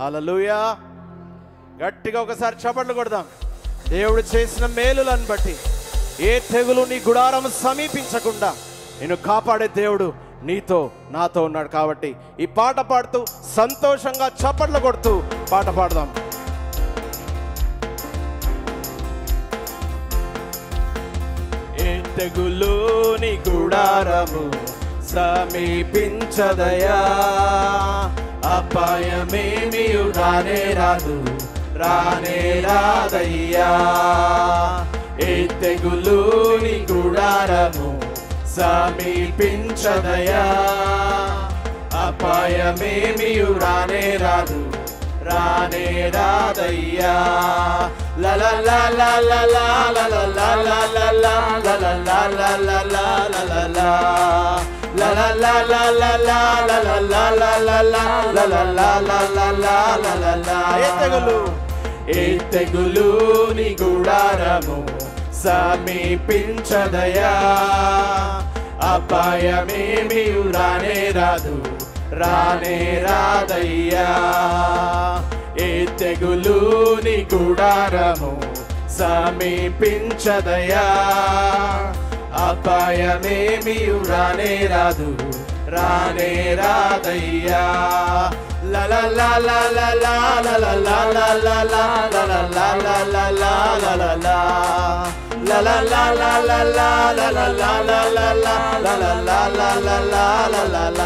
హల్లెలూయా. గట్టిగా ఒకసారి చప్పట్లు కొడదాం. దేవుడు చేసిన మేలులను బట్టి ఏ తెగులు నీ గుడారం సమీపించకుండా నిన్ను కాపాడే దేవుడు నీతో నాతో ఉన్నాడు. కాబట్టి ఈ పాట పాడుతూ సంతోషంగా చప్పట్లు కొడుతూ పాట పాడదాం. ఏ తెగులు నీ గుడారము సమీపించదయా, అపాయమేమీ రానే రాదు, రానే రాదయ్యా. ఏ తెగులు నీ గుడారము సమీపించదయా, అపాయమేమీ రానే రాదు, రానే రాదయ్యా. లల లల లల లల లల లల లల లల లల ఏ తెగులు నీ గుడారము సమీపించదయా, అపాయమేమీ రానే రాదు, రానే రాదయ్యా. ఏ తెగులు నీ గుడారము సమీపించదయా, అపాయమేమీ రానే రాదు, రానే రాదయ్యా. లల లల లల లల లల లల లల లల లల.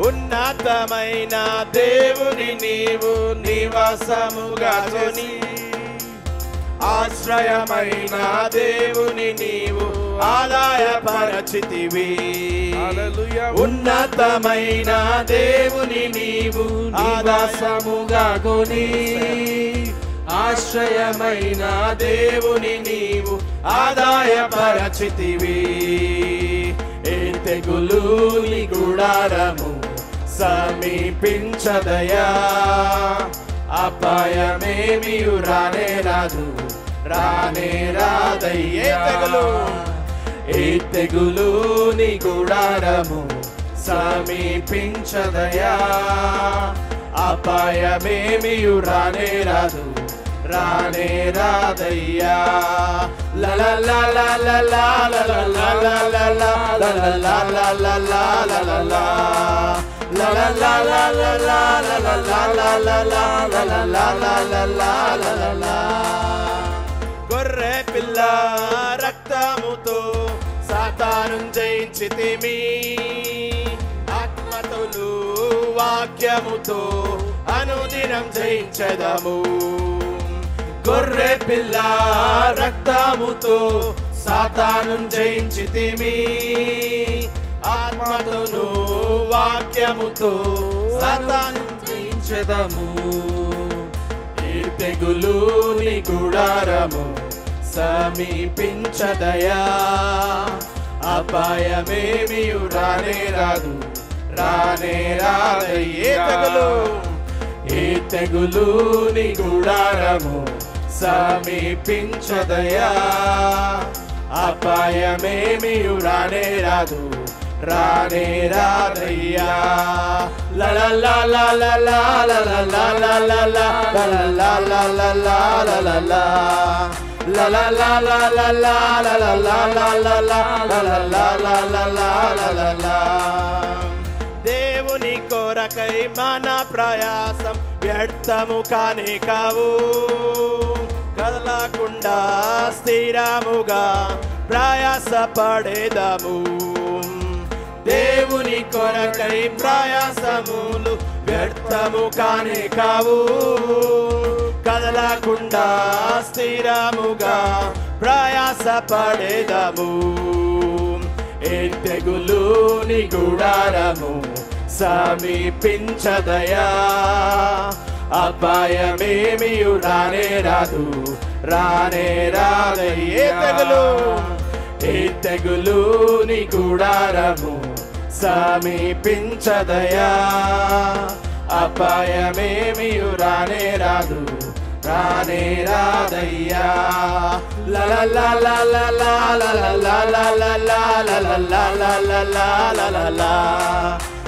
ఉన్నతమైన దేవుని నీవు నివాసముగా కొని, ఆశ్రయమైన దేవుని నీవు ఆదాయపరచితివి. ఉన్నతమైన దేవుని నీవు ఆదాసముగా కొని, ఆశ్రయమైన దేవుని నీవు ఆదాయపరచితివి. ఏ తెగులు నీ గుడారము సమీపించదయా, అపాయమేమీ రానే రాదు, రానే రాదయ్యా. ఏ తెగులు నీ గుడారము సమీపించదయా, అపాయమేమీ రానే రాదు, రానే రాదయ్యా. లల లల లల లల లల లల లల లల. గొర్రె పిల్ల రక్తముతో సాతాను జయించితిమి, ఆత్మతోను వాక్యముతో అనుదినం జయించెదము. గొర్రె పిల్ల రక్తముతో సాతాను జయించితిమి, ఆత్మతోను వాక్యముతో సాతాను జయించెదము. ఏ తెగులు నీ గుడారము సమీపించదయా, అపాయమేమీ రానే రాదు, రానే రాదయ్యా. ఏ తెగులు నీ గుడారము సమీపించదయా, అపాయమేమీ రానే రాదు, రానే రాదయ్యా. లల లల లల లల లల లల లల. దేవుని కొరకై మన ప్రయాసం వ్యర్థము కానే కావు, కదలకుండా స్థిరముగా ప్రయాసపడేదము. దేవుని కొరకై ప్రయాసములు వ్యర్థము కానే కావు, కదలకుండా స్థిరముగా ప్రయాసపడేదము. ఏ తెగులు నీ గుడారము సమీపించదయా, అపాయమేమీ రానే రాదు, రానే రాదయ్యా. ఏ తెగులు నీ గుడారము సమీపించదయా, అపాయమేమీ రానే రాదు, రానే రాదయ్యా. లల లల లల లల లల లల లల లల లల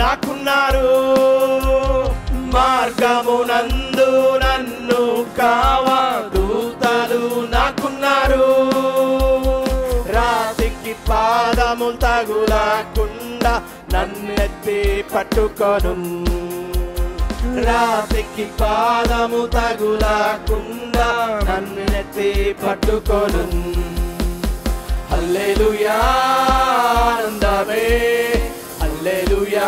నాకున్నారు, మార్గమునందు నన్ను కావా దూతలు నాకున్నారు, రాతికి పాదము తగులకుండా నన్నెత్తి పట్టుకొను, రాతికి పాదము తగులకుండా నన్నెత్తి పట్టుకొను. హల్లెలూయా ఆనందమే, హల్లెలూయా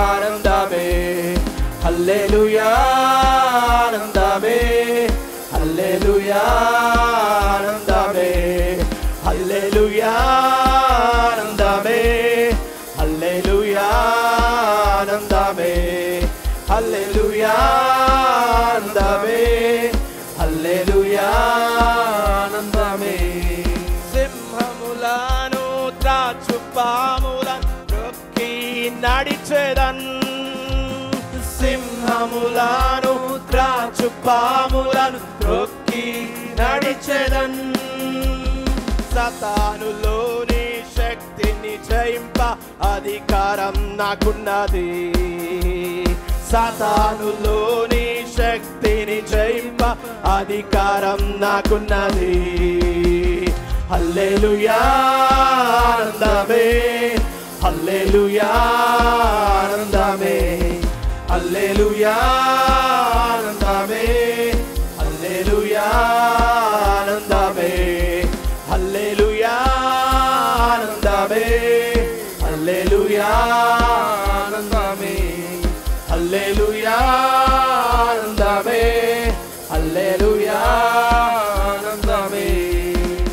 ఆనందమే, హల్లెలూయా ఆనందమే, హల్లెలూయా ఆనందమే, హల్లెలూయా ఆనందమే, హల్లెలూయా ఆనందమే, హల్లెలూయా ఆనందమే, హల్లెలూయా ఆనందమే. సింహములను త్రాచుపాములను రొక్కి నడిచెదన్, సింహములను త్రాచుపాములను రొక్కి నడిచెదన్, సాతానులోని శక్తిని జయింప అధికారం నాకున్నది, సాతానులోని శక్తిని జయింప అధికారం నాకున్నది. హల్లెలూయా ఆనందమే, హల్లెలూయా ఆనందమే, హల్లెలూయా ఆనందమే, హల్లెలూయా ఆనందమే, హల్లెలూయా ఆనందమే, హల్లెలూయా ఆనందమే, హల్లెలూయా ఆనందమే, హల్లెలూయా ఆనందమే.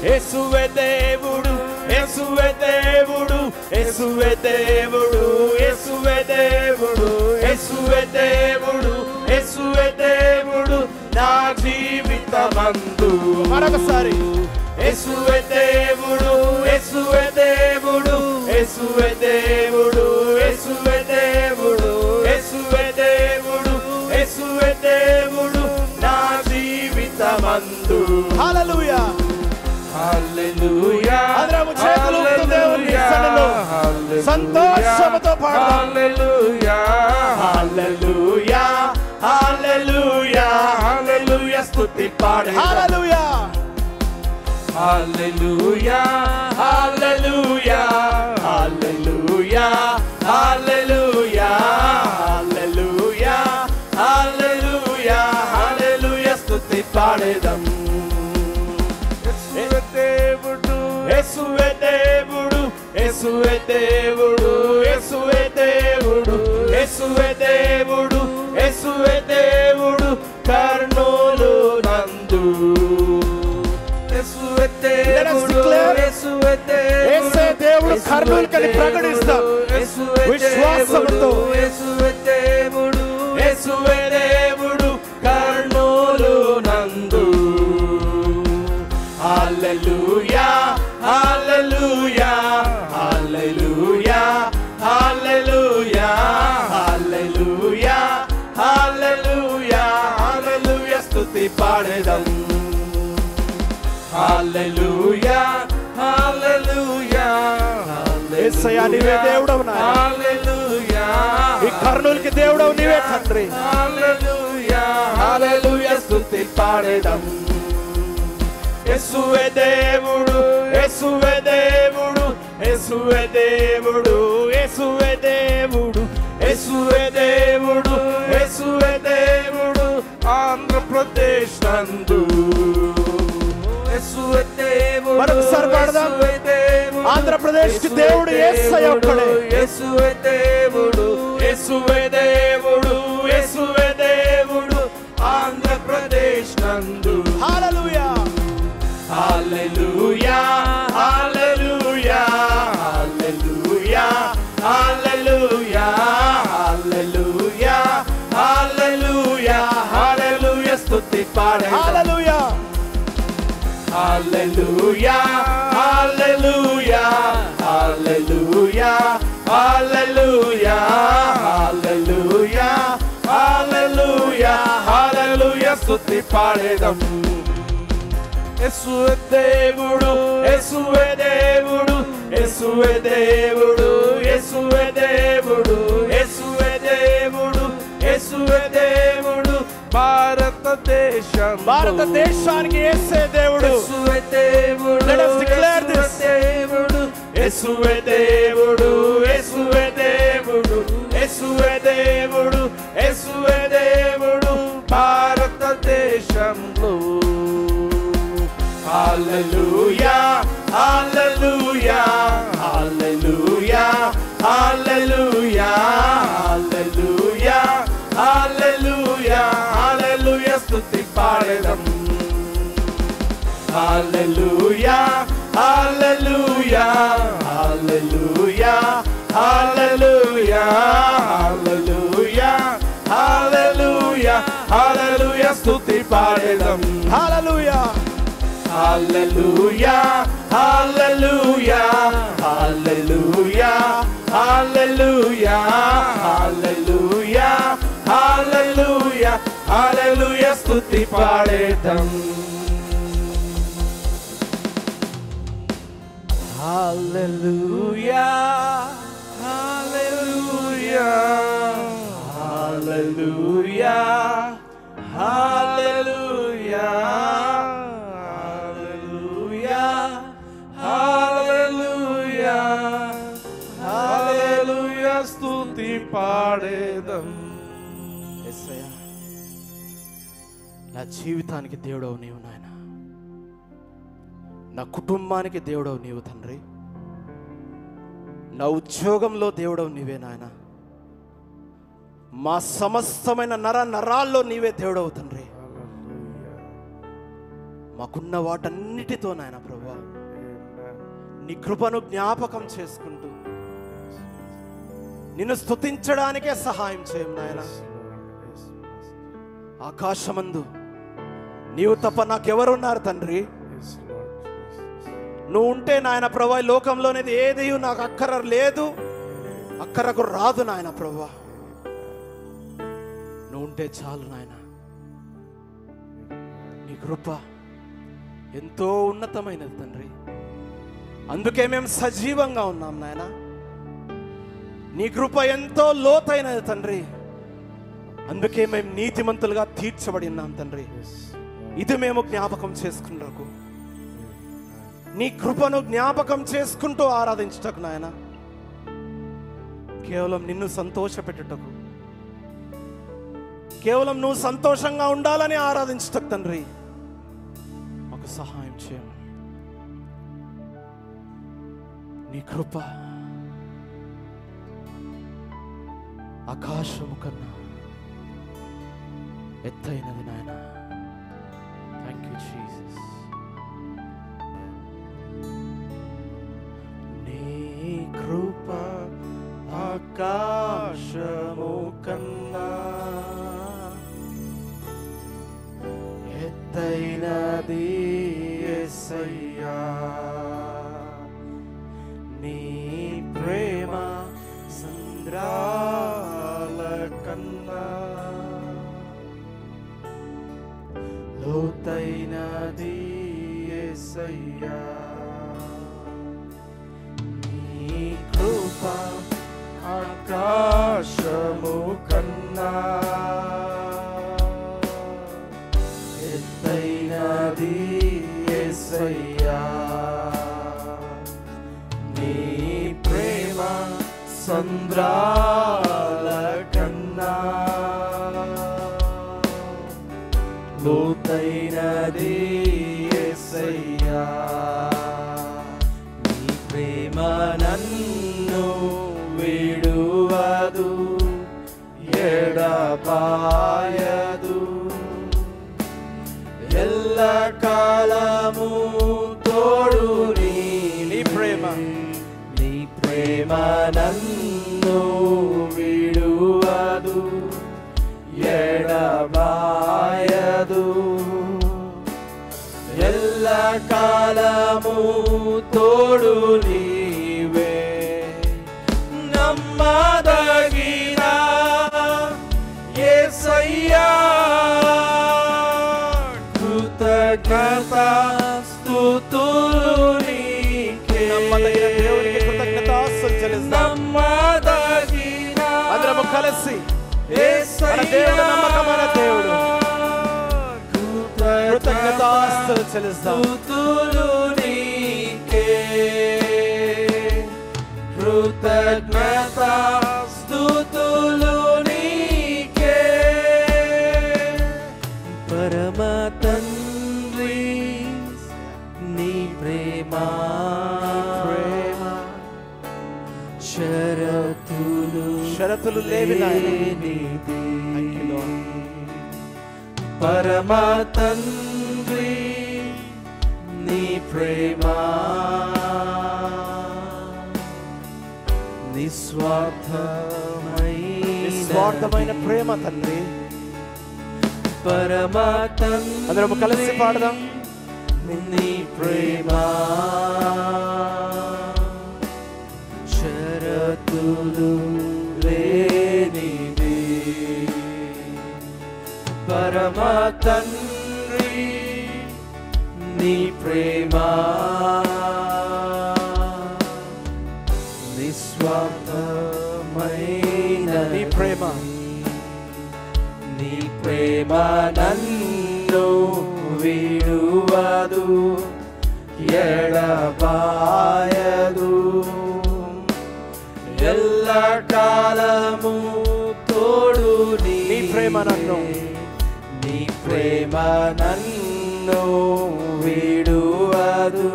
యేసువే దేవుడు, యేసువే దేవుడు, యేసువే దేవుడు, యేసువే దేవుడు, యేసువే దేవుడు, యేసువే దేవుడు నా జీవితమందు. మరొకసారి యేసువే దేవుడు, యేసువే దేవుడు, యేసువే దేవుడు, యేసువే దేవుడు, యేసువే దేవుడు, యేసువే దేవుడు నా జీవితమందు. హల్లెలూయా హల్లెలూయా. అందరము చేతులు దేవుని సన్నిధిలో సంతోషముతో పాడదాం. హల్లెలూయా హల్లెలూయా హల్లెలూయా హల్లెలూయా స్తుతి పాడే. హల్లెలూయా హల్లెలూయా హల్లెలూయా హల్లెలూయా హల్లెలూయా హల్లెలూయా హల్లెలూయా హల్లెలూయా స్తుతి పాడేదం. యేసువే దేవుడు, యేసువే దేవుడు, యేసువే దేవుడు, యేసువే దేవుడు, యేసువే దేవుడు కర్నూలు నందు. యేసువే దేవుడు, యేసువే దేవుడు కర్నూలు కని ప్రకటిస్తాం విశ్వాసముతో. యేసువే దేవుడు, యేసువే దేవుడు కర్నూలు నందు. హల్లెలూయా హల్లెలూయా హల్లెలూయా హల్లెలూయా హల్లెలూయా హల్లెలూయా హల్లెలూయా స్తుతి పాడేదం. హల్లెలూయా హల్లెలూయా యేసయ్యా నీవే దేవుడవు నాయనా. హల్లెలూయా ఈ కర్నూలుకి దేవుడవు నీవే తండ్రి. హల్లెలూయా హల్లెలూయా స్తుతి పాడేదం. యేసువే దేవుడు, యేసువే దేవుడు, యేసువే దేవుడు, యేసువే దేవుడు, యేసువే దేవుడు, యేసువే దేవుడు ఆంధ్రప్రదేశ్ నందు. యేసువే దేవుడు, మరొకసారి పాడదాం. ఆంధ్రప్రదేశ్ కి దేవుడు యేసయ్య ఒక్కడే. యేసువే దేవుడు, యేసువే దేవుడు, యేసువే దేవుడు ఆంధ్రప్రదేశ్ నందు. హల్లెలూయా హల్లెలూయా హల్లెలూయా హల్లెలూయా హల్లెలూయా హల్లెలూయా హల్లెలూయా హల్లెలూయా స్తుతి పాడే. హల్లెలూయా హల్లెలూయా హల్లెలూయా హల్లెలూయా హల్లెలూయా హల్లెలూయా హల్లెలూయా హల్లెలూయా స్తుతి పాడేదం. యేసువే దేవుడు, యేసువే దేవుడు, యేసువే దేవుడు, యేసువే దేవుడు, భారతదేశానికి యేసే దేవుడు. Let us declare this. యేసువే దేవుడు, యేసువే దేవుడు, యేసువే దేవుడు, యేసువే దేవుడు భారతదేశంలో. హల్లెలూయా హల్లెలూయా హల్లెలూయా హల్లెలూయా హల్లెలూయా హల్లెలూయా హల్లెలూయా స్తుతి పాడెదం. హల్లెలూయా హల్లెలూయా హల్లెలూయా హల్లెలూయా హల్లెలూయా హల్లెలూయా హల్లెలూయా స్తుతి పాడెదం. హల్లెలూయా హల్లెలూయా హల్లెలూయా హల్లెలూయా హల్లెలూయా హల్లెలూయా హల్లెలూయా హల్లెలూయా స్తుతి పాడేద్దాం. హల్లెలూయా హల్లెలూయా హల్లెలూయా హల్లెలూయా హల్లెలూయా హల్లెలూయా స్తుతి పాడేదం. యేసయ్యా, నా జీవితానికి దేవుడవు నీవు నాయన, నా కుటుంబానికి దేవుడవు నీవు తండ్రి, నా ఉద్యోగంలో దేవుడవు నీవే నాయన, మా సమస్తమైన నరాల్లో నీవే దేవుడవు తండ్రి. మాకున్న వాటన్నిటితో నాయన ప్రభువా నీ కృపను జ్ఞాపకం చేసుకుంటూ నిన్ను స్తుతించడానికే సహాయం చేయం నాయన. ఆకాశమందు నీవు తప్ప నాకెవరున్నారు తండ్రి? నువ్వు ఉంటే నాయన ప్రభువా లోకంలోనేది ఏది నాకు అక్కర లేదు, అక్కరకు రాదు నాయన ప్రభువా. నువ్వు ఉంటే చాలు నాయన. నీ కృప ఎంతో ఉన్నతమైనది తండ్రి, అందుకే మేము సజీవంగా ఉన్నాం నాయన. నీ కృప ఎంతో లోతైనది తండ్రి, అందుకే మేము నీతిమంతులుగా తీర్చబడి ఉన్నాం తండ్రి. ఇది మేము జ్ఞాపకం చేసుకున్నకు, నీ కృపను జ్ఞాపకం చేసుకుంటూ ఆరాధించుటకు నాయన, కేవలం నిన్ను సంతోషపెట్టుటకు, కేవలం నువ్వు సంతోషంగా ఉండాలని ఆరాధించుటకు తండ్రి మాకు సహాయం చేయము. నీ కృప ఆకాశము కన్నా ఎత్తైనది నాయన. Thank you Jesus. నీ కృప ఆకాశము కన్నా ఎత్తైనది యేసయ్యా. నీ ప్రేమ సంద్రాల కన్నా లోతైనది యేసయ్యా. నీ కృప ఆకాశము కన్నా ఎత్తైనది యేసయ్యా. నీ ప్రేమ సంద్రాల కన్నా లోతైనది యేసయ్యా. నీ ప్రేమ నన్ను విడువదు, ఎడబాయదు, ఎల్ల కాలము తోడు నీ ప్రేమ. నీ ప్రేమ నన్ను విడువదు, ఎడబాయదు, ఎల్ల కాలము తోడు నీవే. నమ్మదగిన యేసయ్యా, కృతజ్ఞత స్తుతులు నీకే. నమ్మదగిన దేవునికి కృతజ్ఞతాస్తుతులు చెల్లిస్తాం. నమ్మదగిన అందరము కలిసి మన దేవుడు నమ్మకమైన దేవుడు. కృతజ్ఞతాస్తుతులు చెల్లిస్తాం. కృతజ్ఞతాస్తుతులు నీకే పరమ తండ్రి నీ ప్రేమ షరతులు లేవి పరమ తండ్రి నీ ప్రేమ నిస్వార్థమైన ప్రేమ తండ్రి. పరమ తండ్రి అందరం కలిసి పాడదాం. నీ ప్రేమ షరతులు లేనిది పరమ తండ్రి నీ ప్రేమ నిస్వార్థమైన నీ ప్రేమ నీ ప్రేమ నన్ను విడువదు ఎడబాయదు ఎల్ల కాలము తోడు నీ ప్రేమ నన్ను నీ ప్రేమ నన్ను విడువదు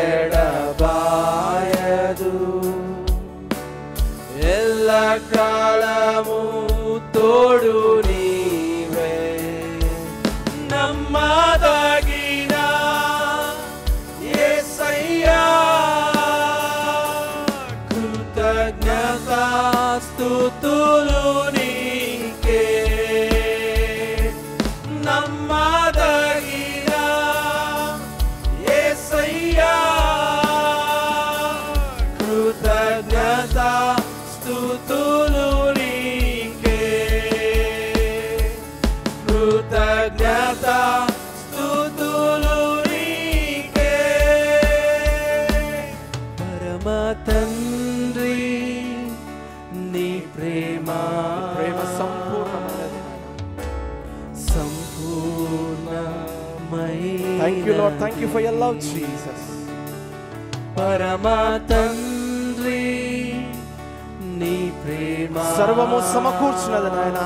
ఎడబాయదు ఎల్ల కాలము తోడు నీవే నమ్మదగిన యేసయ్యా కృతజ్ఞతాస్తుతులు నీకే నమ్మదగిన యేసయ్యా కృతజ్ఞతాస్తుతులు నీకే కృతజ్ఞతాస్తుతులు నీకే పరమ తండ్రి నీ ప్రేమ సంపూర్ణమైనది. Thank you Lord, thank you for your love Jesus. పరమ తండ్రి నీ ప్రేమ సర్వము సమకూర్చున్నది నాయన.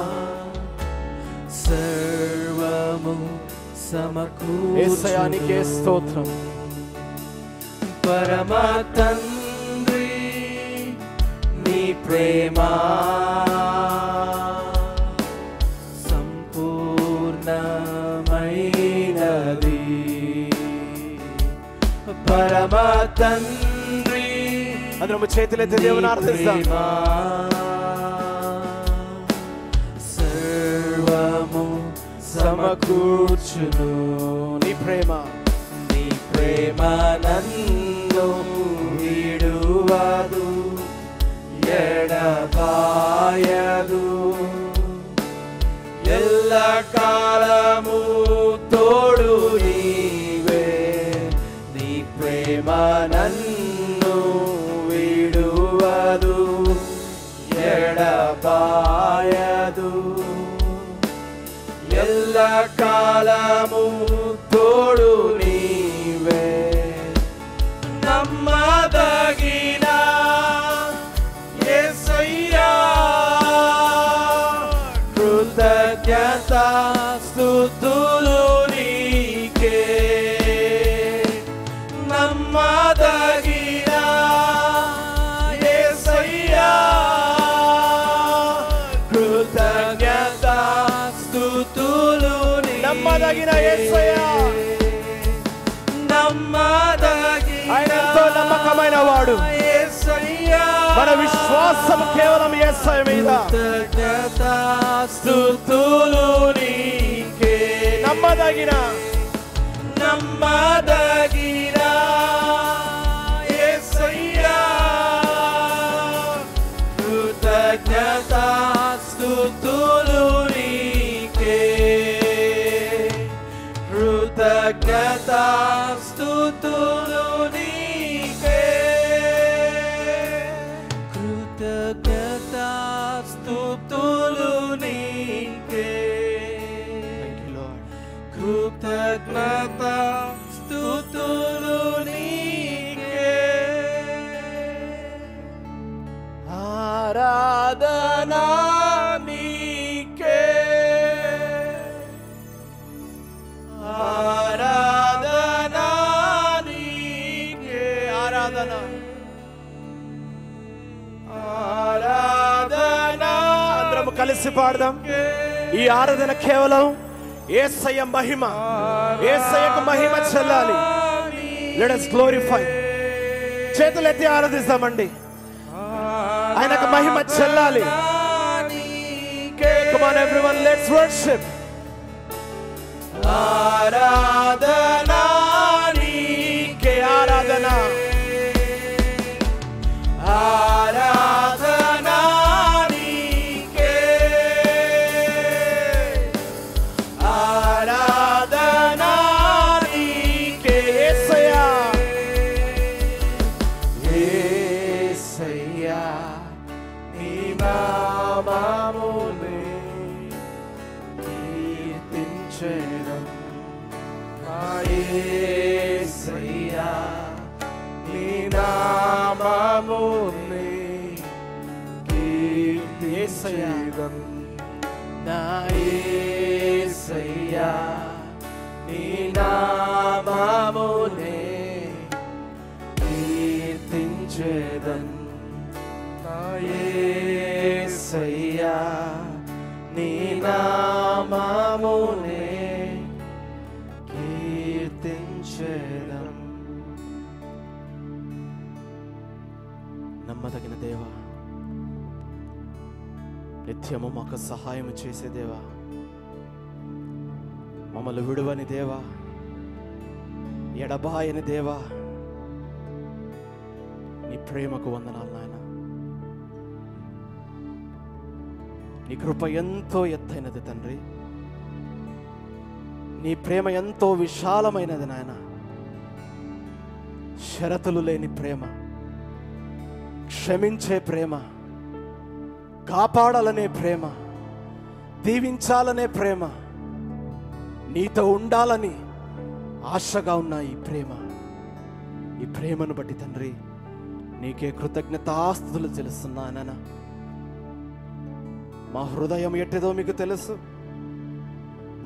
సర్వము సమకూర్చును యేసయ్యానికే స్తోత్రం. పరమ తండ్రి నీ ప్రేమ సంపూర్ణమైనది పరమ తండ్రి అందరము చేతులెత్తి దేవుని ఆరాధిస్తాం. సర్వము సమకూర్చును నీ ప్రేమ నీ ప్రేమ నన్ను విడువదు ఎడబాయదు ఎల్ల కాలము తోడు నీవే నీ ప్రేమ నన్ను విడువదు ఎడబాయదు ఎల్ల కాలము తోడు నీవే నమ్మదగిన యేసయ్యా కృతజ్ఞతాస్తుతులు నీకే నమ్మదగిన యేసయ్యా కృతజ్ఞతాస్తుతులు నమ్మదగిన యేసయ్యా ఆయన ఎంతో నమ్మకమైన వాడు. మన విశ్వాసం కేవలం యేసయ్య మీద. కృతజ్ఞతాస్తుతులు నీకే నమ్మదగిన యేసయ్యా కృతజ్ఞతాస్తుతులు నీకే కృతజ్ఞతాస్తుతులు నీకే కృతజ్ఞతాస్తుతులు నీకే కృతజ్ఞతాస్తుతులు కృతజ్ఞత స్తుతులు నీకే ఆరాధనా నీకే ఆరాధనా నీకే ఆరాధన ఆరాధనా అందరం కలిసి పాడదాం ఈ ఆరాధన కేవలం యేసయ్య మహిమ యేసయ్యకు మహిమ చెల్లాలి లెట్ us glorify చేతులెత్తి ఆరాధిస్తామండి ఆయనకు మహిమ చెల్లాలి come on everyone let's worship ఆరాధనా నీకే ఆరాధన ఆరాధనా నీకే ఆరాధనా నీకే యేసయ్యా యేసయ్యా నీ నామమునే కీర్తించెదం యేసయ్యా నీ నామమునే కీర్తించెదం నా యేసయ్యా నీ నామమునే కీర్తించెదం నా యేసయ్యా నీ నామమునే కీర్తించెదం నమ్మదగిన దేవా నిత్యము మాకు సహాయం చేసే దేవా మమ్మల్ని విడువని దేవా ఎడబాయని దేవా నీ ప్రేమకు వందనాలు నాయన నీ కృప ఎంతో ఎత్తైనది తండ్రి నీ ప్రేమ ఎంతో విశాలమైనది నాయన షరతులు లేని ప్రేమ క్షమించే ప్రేమ కాపాడాలనే ప్రేమ దీవించాలనే ప్రేమ నీతో ఉండాలని ఆశగా ఉన్న ఈ ప్రేమను బట్టి తండ్రి నీకే కృతజ్ఞతాస్తుతులు తెలుస్తున్నా నాన్న మా హృదయం ఎట్టిదో మీకు తెలుసు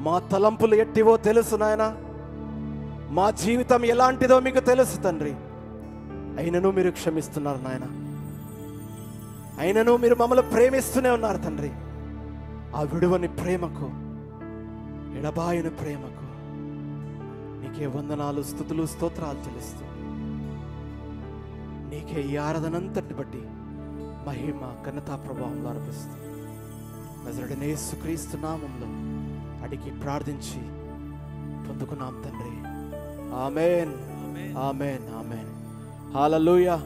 మా తలంపులు ఎట్టివో తెలుసు నాయన మా జీవితం ఎలాంటిదో మీకు తెలుసు తండ్రి అయినను మీరు క్షమిస్తున్నారు నాయన అయినను మీరు మమ్మల్ని ప్రేమిస్తూనే ఉన్నారు తండ్రి ఆ విడువని ప్రేమకు ఎడబాయని ప్రేమకు నీకే వందనాలు స్తుతులు స్తోత్రాలు చెల్లిస్తూ నీకే ఈ ఆరాధనంతటిని బట్టి మహిమ ఘనతా ప్రభావంలో అర్పిస్తూ నజరేయుడైన యేసుక్రీస్తు నామములో అడిగి ప్రార్థించి పొందుకున్నాం తండ్రి ఆమేన్ ఆమేన్ ఆమేన్ హల్లెలూయా